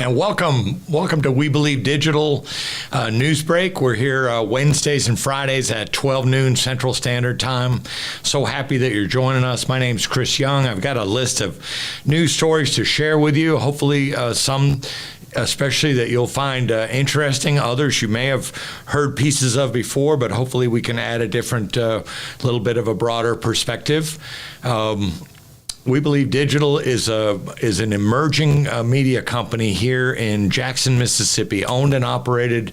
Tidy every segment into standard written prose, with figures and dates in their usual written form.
And welcome to We Believe Digital News Break. We're here Wednesdays and Fridays at 12 noon Central Standard Time. So happy that you're joining us. My name's Chris Young. I've got a list of news stories to share with you. Hopefully some especially that you'll find interesting. Others you may have heard pieces of before, but hopefully we can add a different, little bit of a broader perspective. We Believe Digital is an emerging media company here in Jackson, Mississippi, owned and operated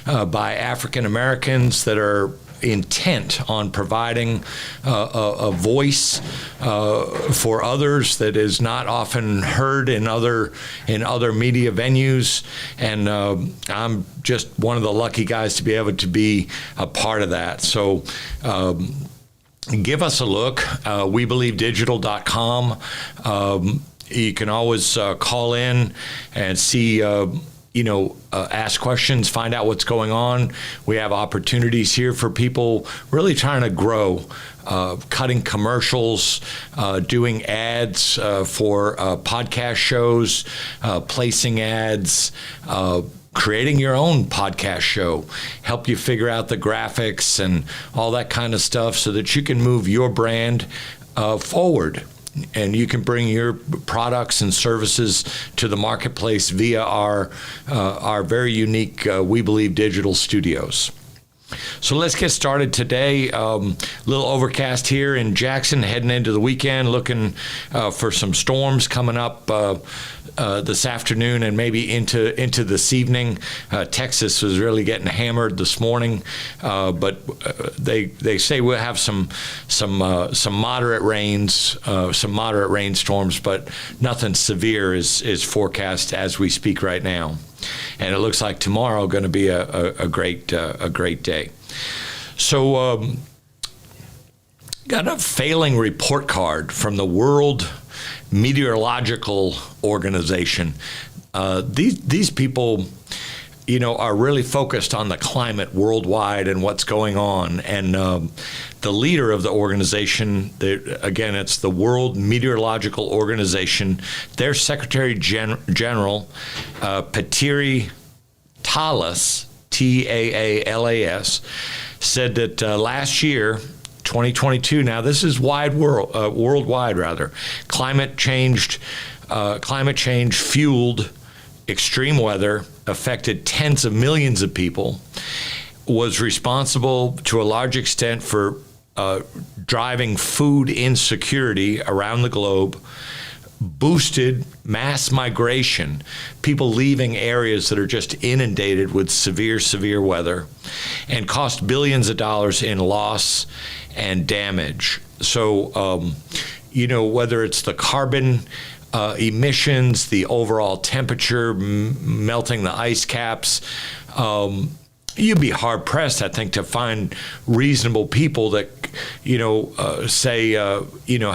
by African Americans that are intent on providing a voice for others that is not often heard in other media venues, and I'm just one of the lucky guys to be able to be a part of that. So give us a look, webelievedigital.com. You can always call in and see, ask questions, find out what's going on. We have opportunities here for people really trying to grow, cutting commercials, doing ads for podcast shows, placing ads, creating your own podcast show, help you figure out the graphics and all that kind of stuff so that you can move your brand forward. And you can bring your products and services to the marketplace via our very unique We Believe Digital Studios. So let's get started today. Little overcast here in Jackson, heading into the weekend, looking for some storms coming up this afternoon and maybe into this evening. Texas was really getting hammered this morning, but they say we'll have some moderate rains, some moderate rainstorms, but nothing severe is forecast as we speak right now. And it looks like tomorrow going to be a great day. So got a failing report card from the World Meteorological Organization. These people, are really focused on the climate worldwide and what's going on. And the leader of the organization, again, it's the World Meteorological Organization, their Secretary General, Petteri Taalas, Taalas, said that last year, 2022, now this is worldwide rather, climate change fueled extreme weather, affected tens of millions of people, was responsible to a large extent for driving food insecurity around the globe, boosted mass migration, people leaving areas that are just inundated with severe weather, and cost billions of dollars in loss and damage. So, whether it's the carbon emissions, the overall temperature, melting the ice caps, you'd be hard pressed, I think, to find reasonable people that,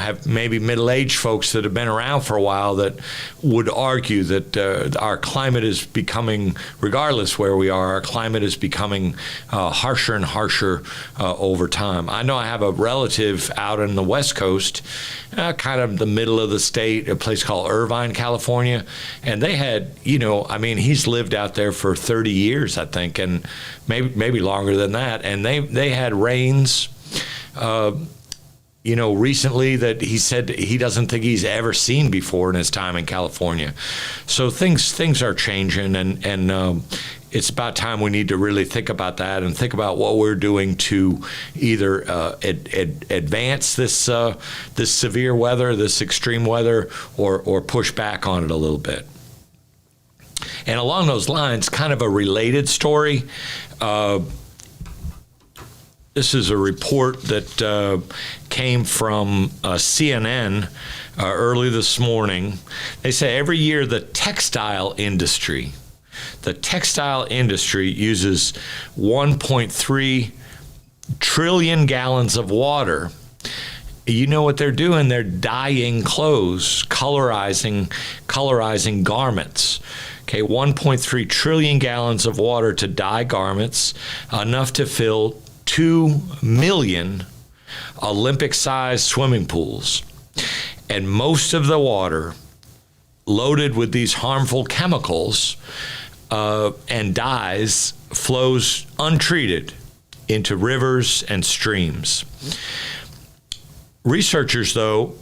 have maybe middle-aged folks that have been around for a while that would argue that our climate is becoming, regardless where we are, our climate is becoming harsher and harsher over time. I know I have a relative out in the West Coast, kind of the middle of the state, a place called Irvine, California, and they had, he's lived out there for 30 years, I think, and maybe longer than that, and they had rains, recently that he said he doesn't think he's ever seen before in his time in California. So things are changing, and it's about time we need to really think about that and think about what we're doing to either advance this severe weather, this extreme weather, or push back on it a little bit. And along those lines, kind of a related story. This is a report that came from CNN early this morning. They say every year the textile industry uses 1.3 trillion gallons of water. You know what they're doing? They're dyeing clothes, colorizing garments. Okay, 1.3 trillion gallons of water to dye garments, enough to fill 2 million Olympic-sized swimming pools. And most of the water loaded with these harmful chemicals and dyes flows untreated into rivers and streams. Researchers, though,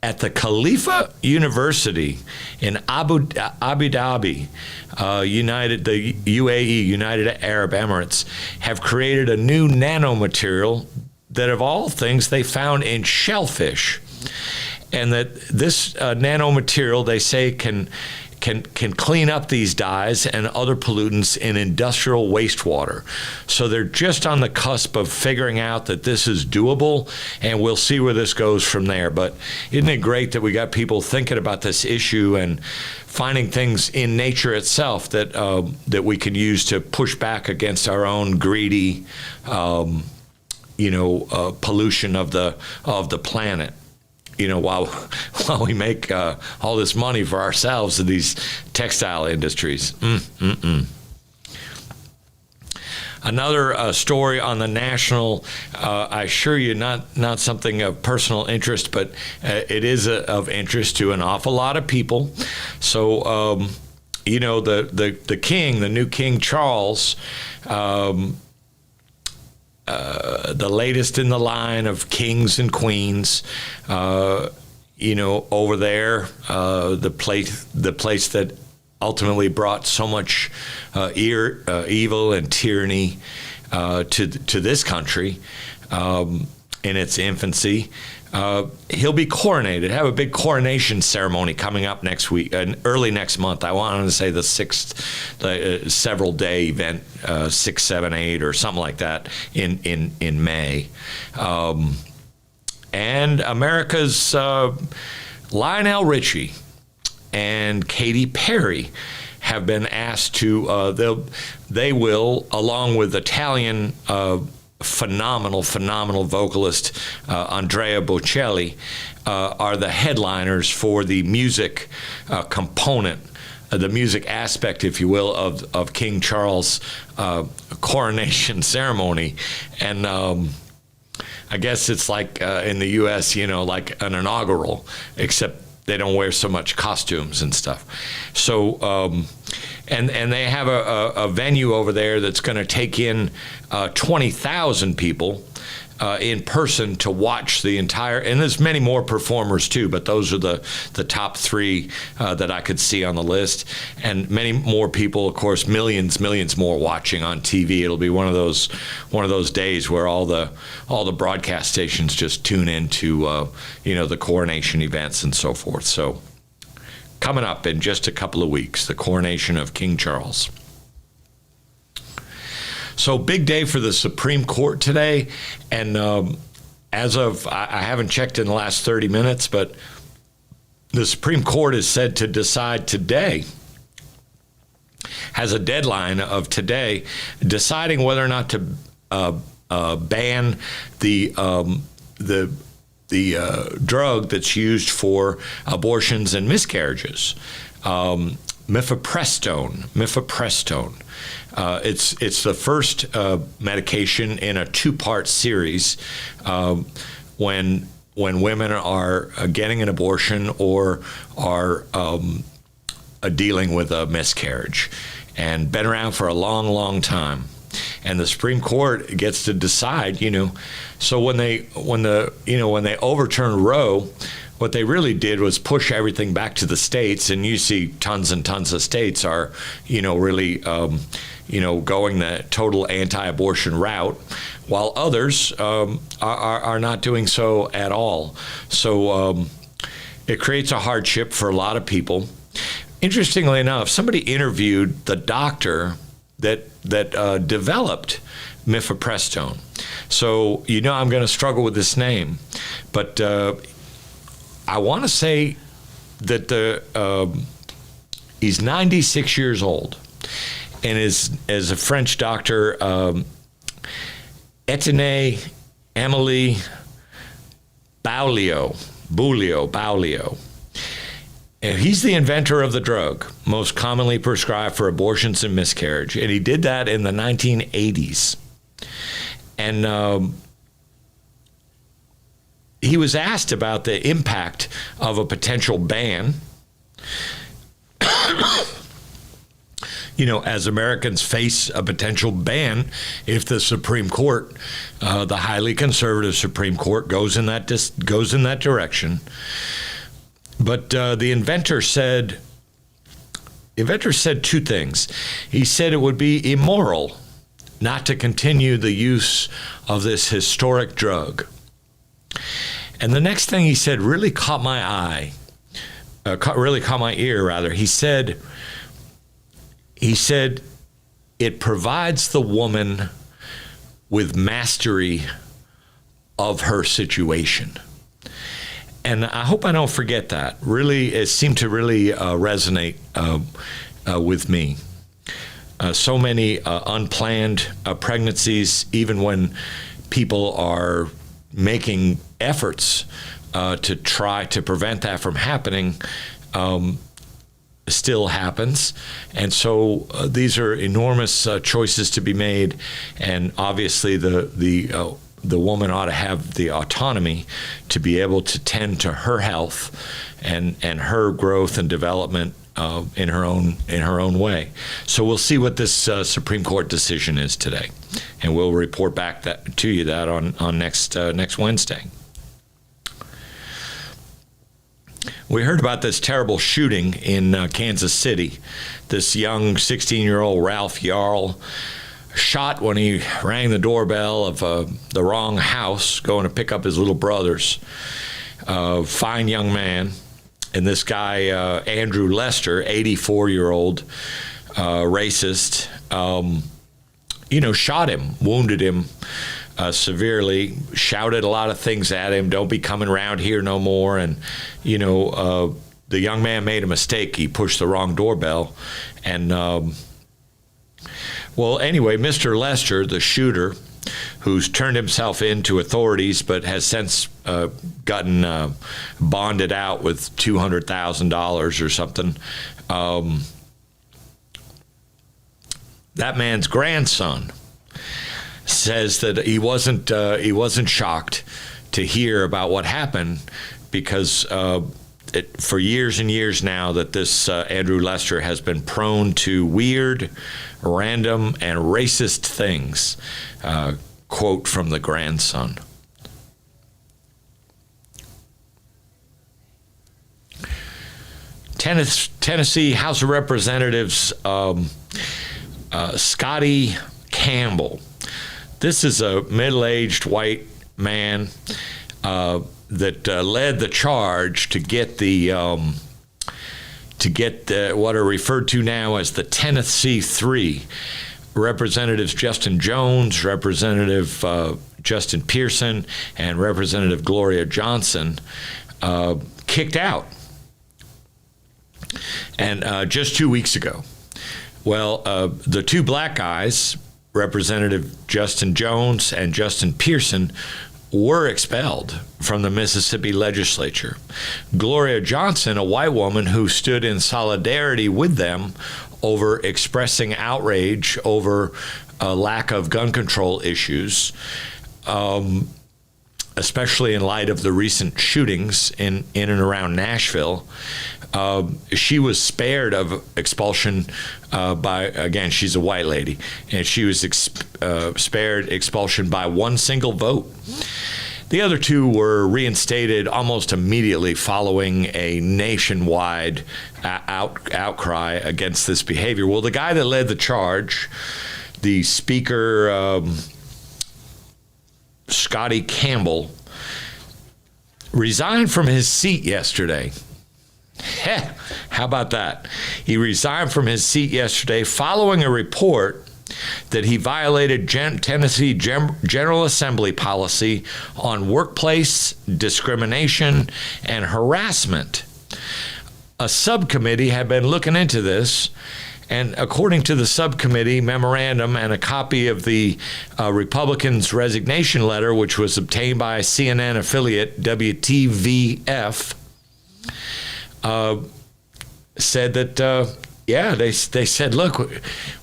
at the Khalifa University in Abu Dhabi, the UAE, United Arab Emirates, have created a new nanomaterial that, of all things, they found in shellfish. And that this nanomaterial, they say, can clean up these dyes and other pollutants in industrial wastewater. So they're just on the cusp of figuring out that this is doable, and we'll see where this goes from there. But isn't it great that we got people thinking about this issue and finding things in nature itself that that we can use to push back against our own greedy, pollution of the planet. While we make all this money for ourselves in these textile industries. Another story on the national, I assure you, not something of personal interest, but it is of interest to an awful lot of people. So, the king, the new King Charles, the latest in the line of kings and queens, over there, the place that ultimately brought so much evil and tyranny to this country in its infancy. He'll be coronated, have a big coronation ceremony coming up next week, early next month. I wanted to say the 6th, several day event, 6, 7, 8 or something like that in May. And America's Lionel Richie and Katy Perry have been asked to, they will, along with Italian phenomenal vocalist Andrea Bocelli, are the headliners for the music component, the music aspect, if you will, of King Charles' coronation ceremony. And I guess it's like in the U.S., like an inaugural, except they don't wear so much costumes and stuff. So, and they have a venue over there that's going to take in 20,000 people in person to watch the entire, and there's many more performers too, but those are the top 3 that I could see on the list, and many more people, of course, millions more watching on TV. It'll be one of those days where all the broadcast stations just tune into the coronation events and so forth. So coming up in just a couple of weeks, the coronation of King Charles. So big day for the Supreme Court today, and as of, I haven't checked in the last 30 minutes, but the Supreme Court is said to decide today, has a deadline of today, deciding whether or not to ban the drug that's used for abortions and miscarriages, mifepristone. It's the first medication in a 2-part series when women are getting an abortion or are dealing with a miscarriage, and been around for a long time. And the Supreme Court gets to decide, So when they overturned Roe, what they really did was push everything back to the states, and you see tons and tons of states are, really, going the total anti-abortion route, while others are not doing so at all. So it creates a hardship for a lot of people. interestingly enough, somebody interviewed the doctor that developed mifepristone. So I'm going to struggle with this name, but I want to say that he's 96 years old, and is a French doctor, Etienne Amélie Beaulieu. And he's the inventor of the drug, most commonly prescribed for abortions and miscarriage. And he did that in the 1980s. And he was asked about the impact of a potential ban. As Americans face a potential ban if the Supreme Court, the highly conservative Supreme Court, goes in that direction. But the inventor said two things. He said it would be immoral not to continue the use of this historic drug. And the next thing he said really caught my eye, really caught my ear, rather. He said, it provides the woman with mastery of her situation. And I hope I don't forget that. Really, it seemed to really resonate with me. So many unplanned pregnancies, even when people are making efforts to try to prevent that from happening, still happens. And so these are enormous choices to be made. And obviously the woman ought to have the autonomy to be able to tend to her health and her growth and development in her own way. So we'll see what this Supreme Court decision is today, and we'll report back to you on next Wednesday. We heard about this terrible shooting in Kansas City. This young 16-year-old Ralph Yarl shot when he rang the doorbell of the wrong house, going to pick up his little brothers. Fine young man. And this guy, Andrew Lester, 84-year-old racist, shot him, wounded him severely, shouted a lot of things at him, don't be coming around here no more. And, the young man made a mistake. He pushed the wrong doorbell. And, anyway, Mr. Lester, the shooter, who's turned himself in to authorities but has since gotten bonded out with $200,000 or something. That man's grandson says that he wasn't shocked to hear about what happened because for years and years now that this Andrew Lester has been prone to weird, random, and racist things. Quote from the grandson. Tennessee House of Representatives Scotty Campbell. This is a middle-aged white man that led the charge to get what are referred to now as the Tennessee Three. Representatives Justin Jones, Representative Justin Pearson, and Representative Gloria Johnson kicked out. And just 2 weeks ago. Well, the two black guys, Representative Justin Jones and Justin Pearson, were expelled from the Mississippi legislature. Gloria Johnson, a white woman who stood in solidarity with them over expressing outrage over a lack of gun control issues, especially in light of the recent shootings in and around Nashville. She was spared of expulsion again, she's a white lady, and she was spared expulsion by one single vote. The other two were reinstated almost immediately following a nationwide outcry against this behavior. Well, the guy that led the charge, the speaker, Scotty Campbell, resigned from his seat yesterday. How about that? He resigned from his seat yesterday following a report that he violated Tennessee General Assembly policy on workplace discrimination and harassment. A subcommittee had been looking into this, and according to the subcommittee memorandum and a copy of the Republicans' resignation letter, which was obtained by CNN affiliate WTVF, said that, they said, look,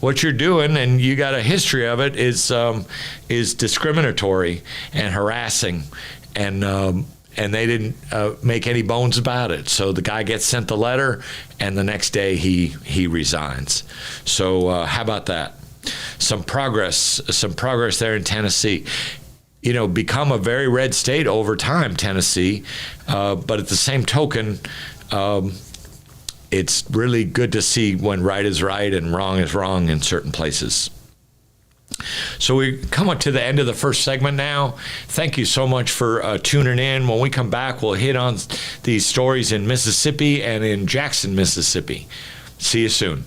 what you're doing, and you got a history of it, is discriminatory and harassing, and they didn't make any bones about it. So the guy gets sent the letter, and the next day he resigns. So how about that? Some progress there in Tennessee. Become a very red state over time, Tennessee. But at the same token, it's really good to see when right is right and wrong is wrong in certain places. So we come up to the end of the first segment now. Thank you so much for tuning in. When we come back, we'll hit on these stories in Mississippi and in Jackson, Mississippi. See you soon.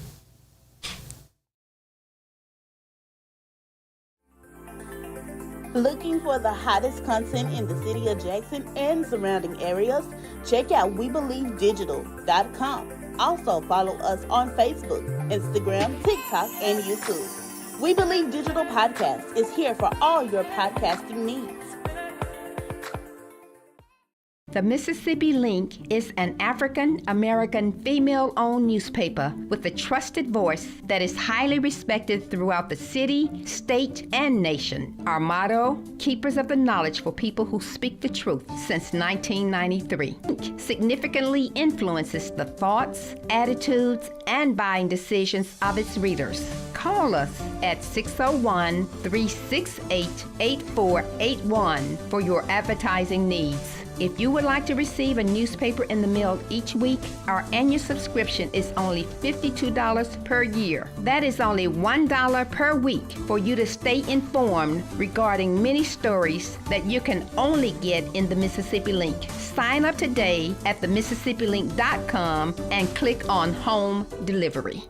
Looking for the hottest content in the city of Jackson and surrounding areas? Check out WeBelieveDigital.com. Also follow us on Facebook, Instagram, TikTok, and YouTube. We Believe Digital Podcast is here for all your podcasting needs. The Mississippi Link is an African-American female-owned newspaper with a trusted voice that is highly respected throughout the city, state, and nation. Our motto, keepers of the knowledge for people who speak the truth since 1993. Link significantly influences the thoughts, attitudes, and buying decisions of its readers. Call us at 601-368-8481 for your advertising needs. If you would like to receive a newspaper in the mail each week, our annual subscription is only $52 per year. That is only $1 per week for you to stay informed regarding many stories that you can only get in the Mississippi Link. Sign up today at themississippiLink.com and click on Home Delivery.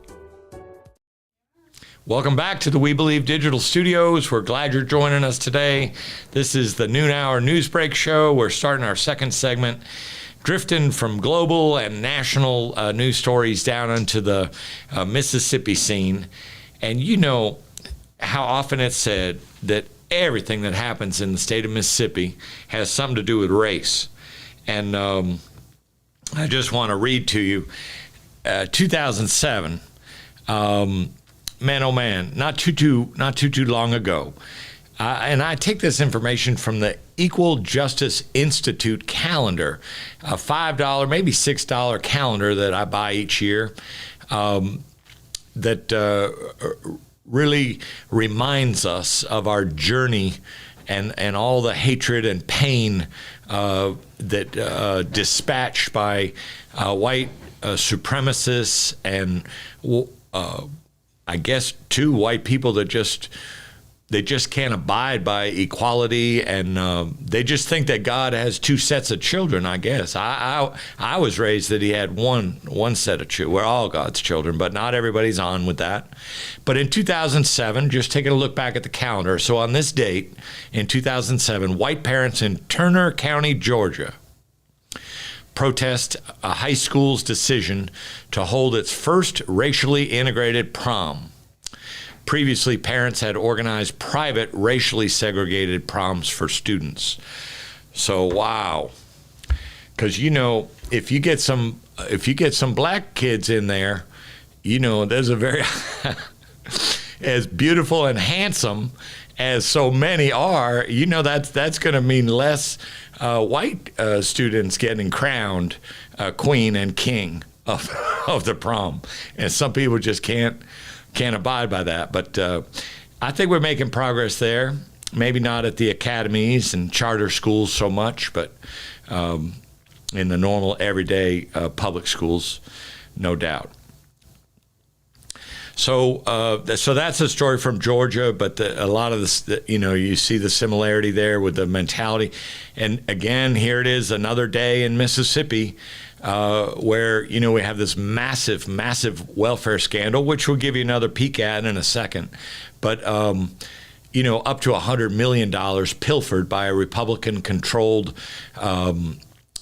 Welcome back to the We Believe Digital Studios. We're glad you're joining us today. This is the Noon Hour News Break Show. We're starting our second segment, drifting from global and national news stories down into the Mississippi scene. And you know how often it's said that everything that happens in the state of Mississippi has something to do with race. And I just want to read to you 2007. Man, oh man, not too long ago. And I take this information from the Equal Justice Institute calendar, a $5, maybe $6 calendar that I buy each year, that really reminds us of our journey and all the hatred and pain that dispatched by white supremacists and I guess two white people that just can't abide by equality, and they just think that God has two sets of children. I guess I was raised that He had one set of children. We're all God's children, but not everybody's on with that. But in 2007, just taking a look back at the calendar. So on this date in 2007, white parents in Turner County, Georgia, protest a high school's decision to hold its first racially integrated prom. Previously, parents had organized private racially segregated proms for students. So, wow. Because, if you get some black kids in there, there's a very, as beautiful and handsome as so many are, that's going to mean less white students getting crowned queen and king of the prom. And some people just can't abide by that. But I think we're making progress there. Maybe not at the academies and charter schools so much, but in the normal, everyday public schools, no doubt. So that's a story from Georgia, but a lot of this, you see the similarity there with the mentality. And again, here it is, another day in Mississippi. where, we have this massive, massive welfare scandal, which we'll give you another peek at in a second. But, up to $100 million pilfered by a Republican-controlled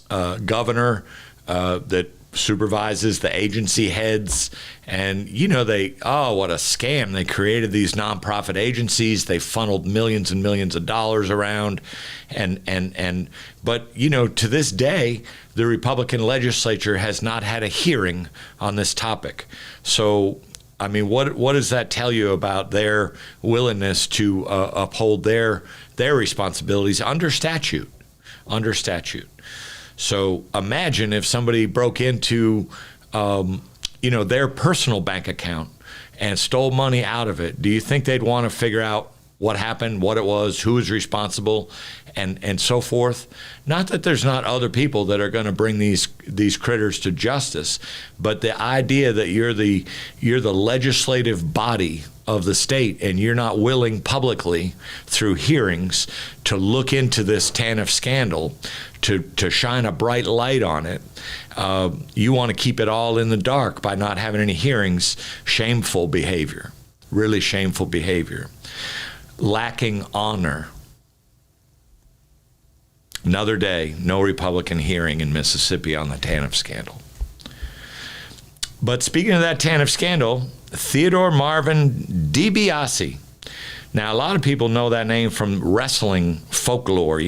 governor that supervises the agency heads. And, what a scam. They created these nonprofit agencies. They funneled millions and millions of dollars around. But, to this day, the Republican legislature has not had a hearing on this topic. So, I mean, what does that tell you about their willingness to uphold their responsibilities under statute? So imagine if somebody broke into, their personal bank account and stole money out of it. Do you think they'd want to figure out what happened, what it was, who was responsible, and so forth? Not that there's not other people that are going to bring these critters to justice, but the idea that you're the legislative body of the state and you're not willing publicly through hearings to look into this TANF scandal, to shine a bright light on it. You want to keep it all in the dark by not having any hearings. Shameful behavior, really shameful behavior. Lacking honor. Another day, no Republican hearing in Mississippi on the TANF scandal. But speaking of that TANF scandal, Theodore Marvin DiBiase. Now, a lot of people know that name from wrestling folklore.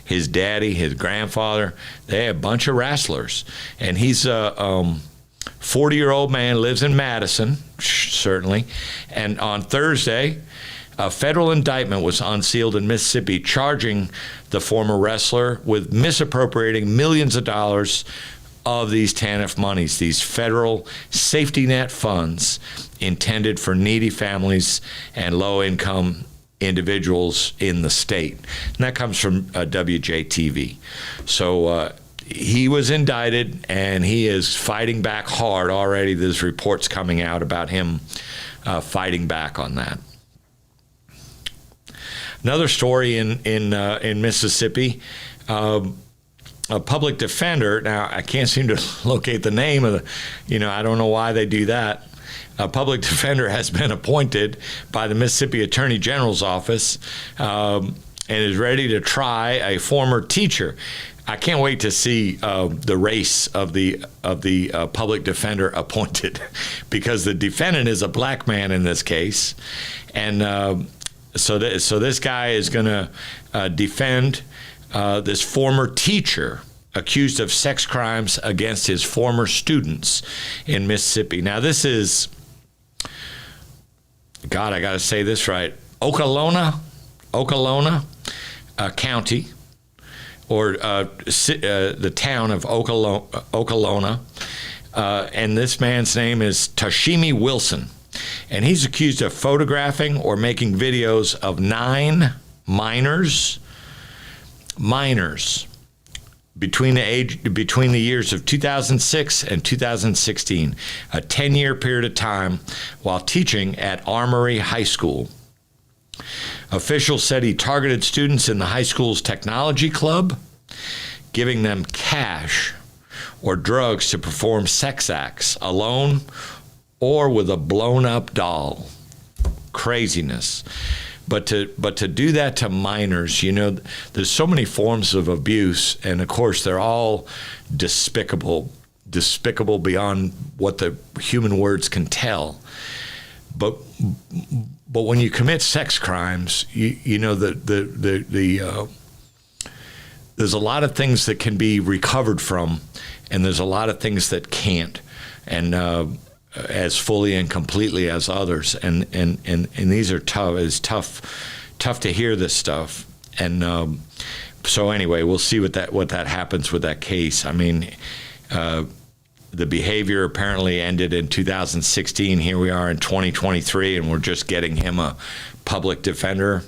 His daddy, his grandfather, they had a bunch of wrestlers. And he's a 40-year-old man, lives in Madison, certainly. And on Thursday, a federal indictment was unsealed in Mississippi charging the former wrestler with misappropriating millions of dollars of these TANF monies, these federal safety net funds intended for needy families and low-income individuals in the state. And that comes from WJTV. So he was indicted, and he is fighting back hard already. There's reports coming out about him fighting back on that. Another story in Mississippi. A public defender, now I can't seem to locate the name of I don't know why they do that. A public defender has been appointed by the Mississippi Attorney General's office and is ready to try a former teacher. I can't wait to see the race of the public defender appointed, because the defendant is a black man in this case, and so this guy is going to defend this former teacher accused of sex crimes against his former students in Mississippi. Now, this is, God, I got to say this right, Okolona County, or the town of Okolona, and this man's name is Tashimi Wilson, and he's accused of photographing or making videos of 9 minors between the years of 2006 and 2016, a 10-year period of time, while teaching at Armory High School. Officials said he targeted students in the high school's technology club, giving them cash or drugs to perform sex acts alone or with a blown-up doll. Craziness. But to do that to minors, there's so many forms of abuse, and of course they're all despicable beyond what the human words can tell. But when you commit sex crimes, there's a lot of things that can be recovered from, and there's a lot of things that can't, and as fully and completely as others, and these are tough. It's tough to hear this stuff, and so anyway, we'll see what that happens with that case. I mean, the behavior apparently ended in 2016. Here we are in 2023, and we're just getting him a public defender.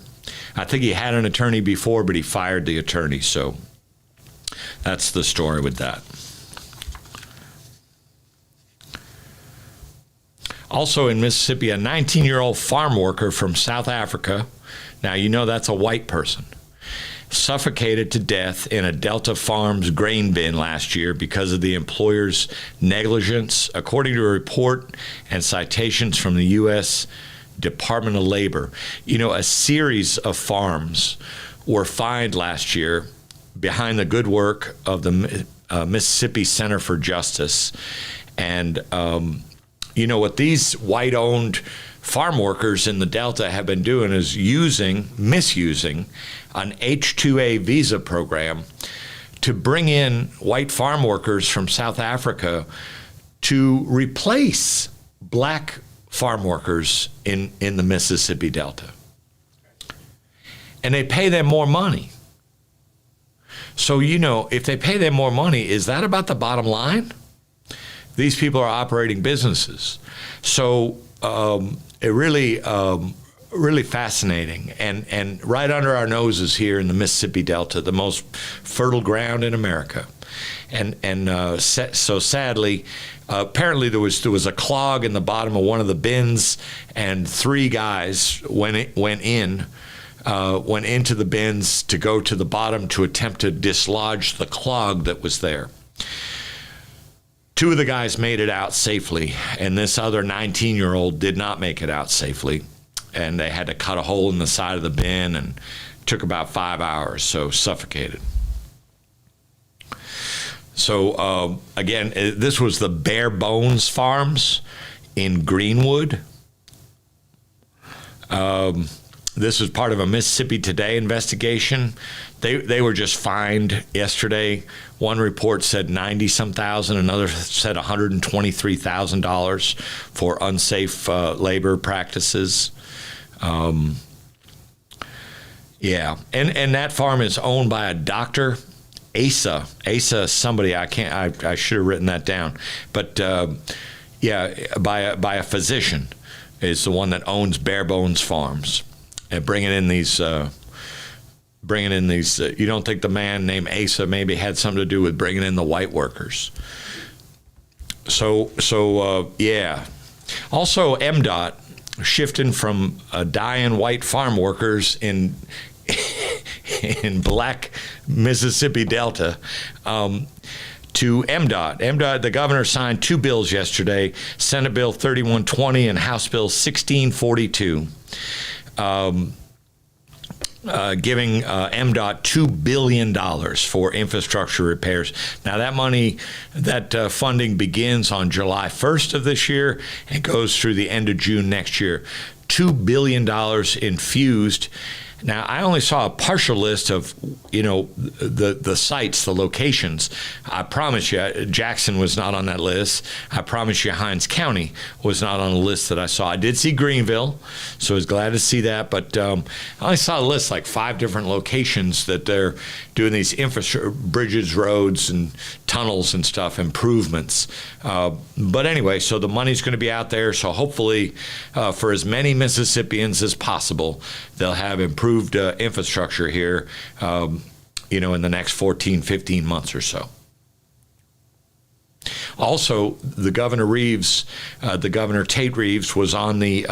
I think he had an attorney before, but he fired the attorney. So that's the story with that. Also in Mississippi, a 19-year-old farm worker from South Africa, now that's a white person, suffocated to death in a Delta Farms grain bin last year because of the employer's negligence, according to a report and citations from the U.S. Department of Labor. You know, a series of farms were fined last year behind the good work of the Mississippi Center for Justice. And, you know, what these white-owned farm workers in the Delta have been doing is misusing an H-2A visa program to bring in white farm workers from South Africa to replace black farm workers in the Mississippi Delta. And they pay them more money. So, you know, if they pay them more money, is that about the bottom line? These people are operating businesses. So it really fascinating. And right under our noses here in the Mississippi Delta, the most fertile ground in America. So sadly, apparently there was a clog in the bottom of one of the bins, and 3 guys went into the bins to go to the bottom to attempt to dislodge the clog that was there. 2 of the guys made it out safely, and this other 19-year-old did not make it out safely, and they had to cut a hole in the side of the bin, and it took about 5 hours, so suffocated. So again, this was the Bare Bones Farms in Greenwood. This was part of a Mississippi Today investigation. They were just fined yesterday. One report said 90-some thousand, another said $123,000 for unsafe labor practices. Yeah, and that farm is owned by a doctor, Asa somebody, I should have written that down, but yeah, by a physician is the one that owns Bare Bones Farms. And bringing in these, you don't think the man named Asa maybe had something to do with bringing in the white workers? So yeah. Also, MDOT shifting from dying white farm workers in black Mississippi Delta to MDOT. MDOT, the governor signed 2 bills yesterday, Senate Bill 3120 and House Bill 1642. Giving MDOT $2 billion for infrastructure repairs. Now that money, that funding begins on July 1st of this year and goes through the end of June next year. $2 billion infused. Now, I only saw a partial list of, the sites, the locations. I promise you, Jackson was not on that list. I promise you, Hinds County was not on the list that I saw. I did see Greenville, so I was glad to see that. But I only saw a list, like 5 different locations that they're doing these infrastructure, bridges, roads, and tunnels and stuff, improvements. But anyway, so the money's going to be out there. So hopefully, for as many Mississippians as possible, they'll have improved infrastructure here, in the next 14, 15 months or so. Also, the Governor Tate Reeves was on the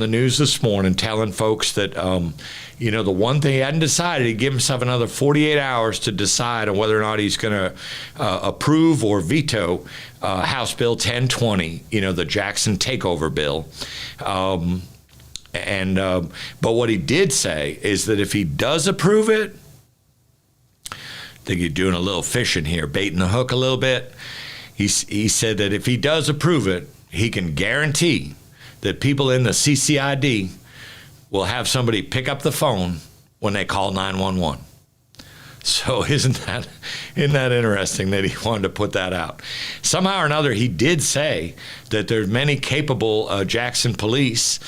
news this morning telling folks that, the one thing he hadn't decided, he'd give himself another 48 hours to decide on whether or not he's going to approve or veto House Bill 1020, the Jackson takeover bill. But what he did say is that if he does approve it, I think you're doing a little fishing here, baiting the hook a little bit. He said that if he does approve it, he can guarantee that people in the CCID will have somebody pick up the phone when they call 911. So isn't that interesting that he wanted to put that out? Somehow or another, he did say that there's many capable Jackson police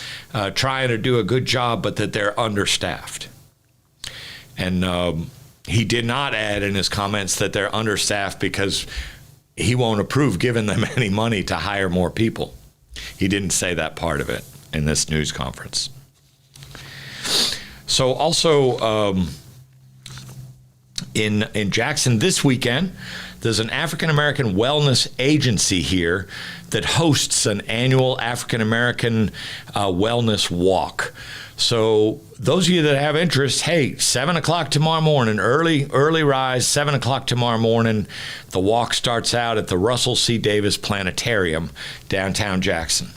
trying to do a good job, but that they're understaffed. And he did not add in his comments that they're understaffed because he won't approve giving them any money to hire more people. He didn't say that part of it in this news conference. So also, in Jackson this weekend, there's an African American wellness agency here that hosts an annual African American wellness walk. So those of you that have interest, hey, 7 o'clock tomorrow morning, early rise, 7 o'clock tomorrow morning. The walk starts out at the Russell C. Davis Planetarium, downtown Jackson.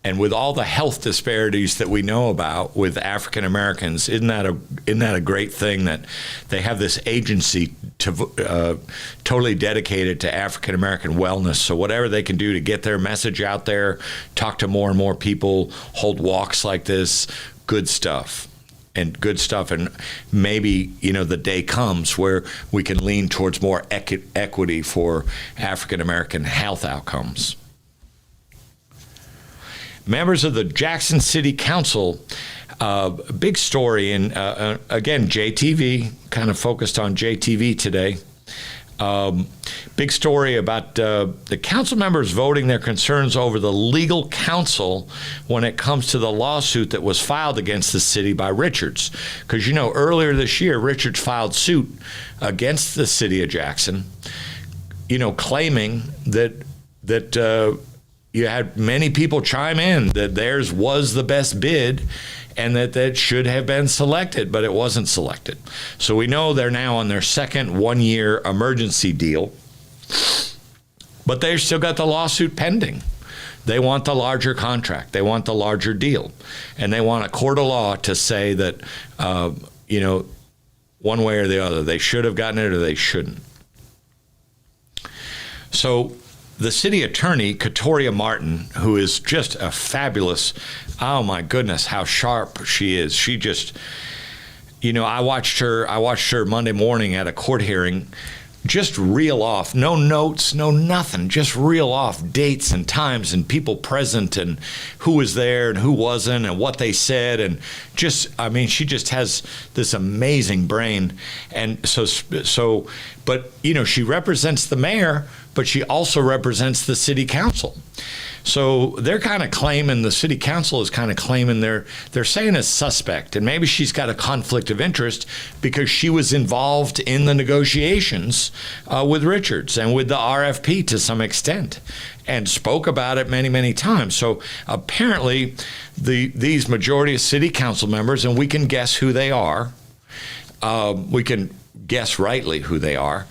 And with all the health disparities that we know about with African Americans, isn't that a great thing that they have this agency to totally dedicated to African American wellness? So whatever they can do to get their message out there, talk to more and more people, hold walks like this, good stuff. And maybe, the day comes where we can lean towards more equity for African American health outcomes. Members of the Jackson City Council, big story, and again, JTV, kind of focused on JTV today. Big story about the council members voting their concerns over the legal counsel when it comes to the lawsuit that was filed against the city by Richards. Because, earlier this year, Richards filed suit against the city of Jackson, claiming that you had many people chime in that theirs was the best bid and that should have been selected, but it wasn't selected. So we know they're now on their second one-year emergency deal, but they've still got the lawsuit pending. They want the larger contract. They want the larger deal. And they want a court of law to say that, one way or the other, they should have gotten it or they shouldn't. So the city attorney, Katoria Martin, who is just a fabulous, oh my goodness, how sharp she is. She just, I watched her Monday morning at a court hearing just reel off, no notes, no nothing, just reel off dates and times and people present and who was there and who wasn't and what they said. And she just has this amazing brain. And but she represents the mayor, but she also represents the city council. So they're kind of claiming, the city council is kind of claiming they're saying a suspect, and maybe she's got a conflict of interest because she was involved in the negotiations with Richards and with the RFP to some extent and spoke about it many, many times. So apparently these majority of city council members, and we can guess who they are, we can guess rightly who they are,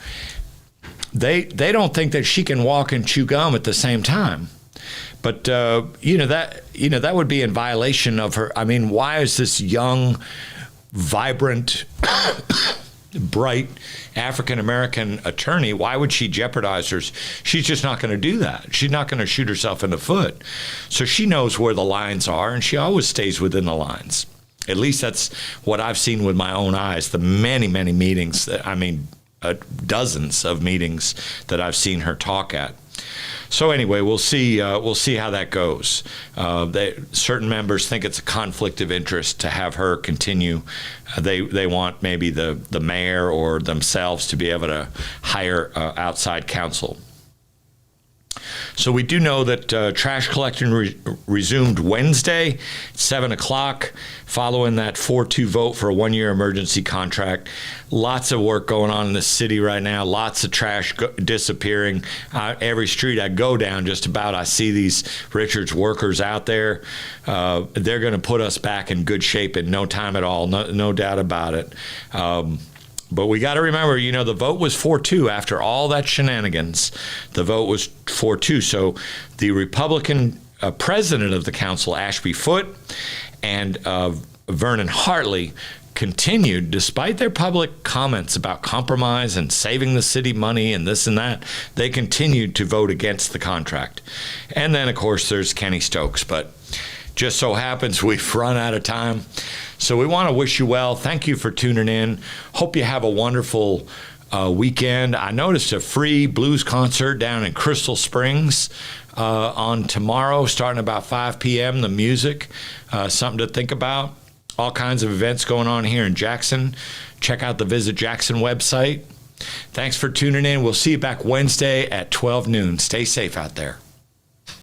they don't think that she can walk and chew gum at the same time. But, that would be in violation of her. I mean, why is this young, vibrant, bright African-American attorney, why would she jeopardize her? She's just not going to do that. She's not going to shoot herself in the foot. So she knows where the lines are, and she always stays within the lines. At least that's what I've seen with my own eyes, the many, many meetings, dozens of meetings that I've seen her talk at. So anyway, we'll see how that goes. Certain members think it's a conflict of interest to have her continue. They want maybe the mayor or themselves to be able to hire outside counsel. So we do know that trash collection resumed Wednesday, 7 o'clock, following that 4-2 vote for a one-year emergency contract. Lots of work going on in the city right now. Lots of trash disappearing. Every street I go down, just about, I see these Richards workers out there. They're going to put us back in good shape in no time at all, no doubt about it. But we got to remember, the vote was 4-2 after all that shenanigans. The vote was 4-2. So the Republican president of the council, Ashby Foote, and Vernon Hartley continued, despite their public comments about compromise and saving the city money and this and that, they continued to vote against the contract. And then, of course, there's Kenny Stokes. But just so happens we've run out of time. So we want to wish you well. Thank you for tuning in. Hope you have a wonderful weekend. I noticed a free blues concert down in Crystal Springs on tomorrow, starting about 5 p.m. The music, something to think about. All kinds of events going on here in Jackson. Check out the Visit Jackson website. Thanks for tuning in. We'll see you back Wednesday at 12 noon. Stay safe out there.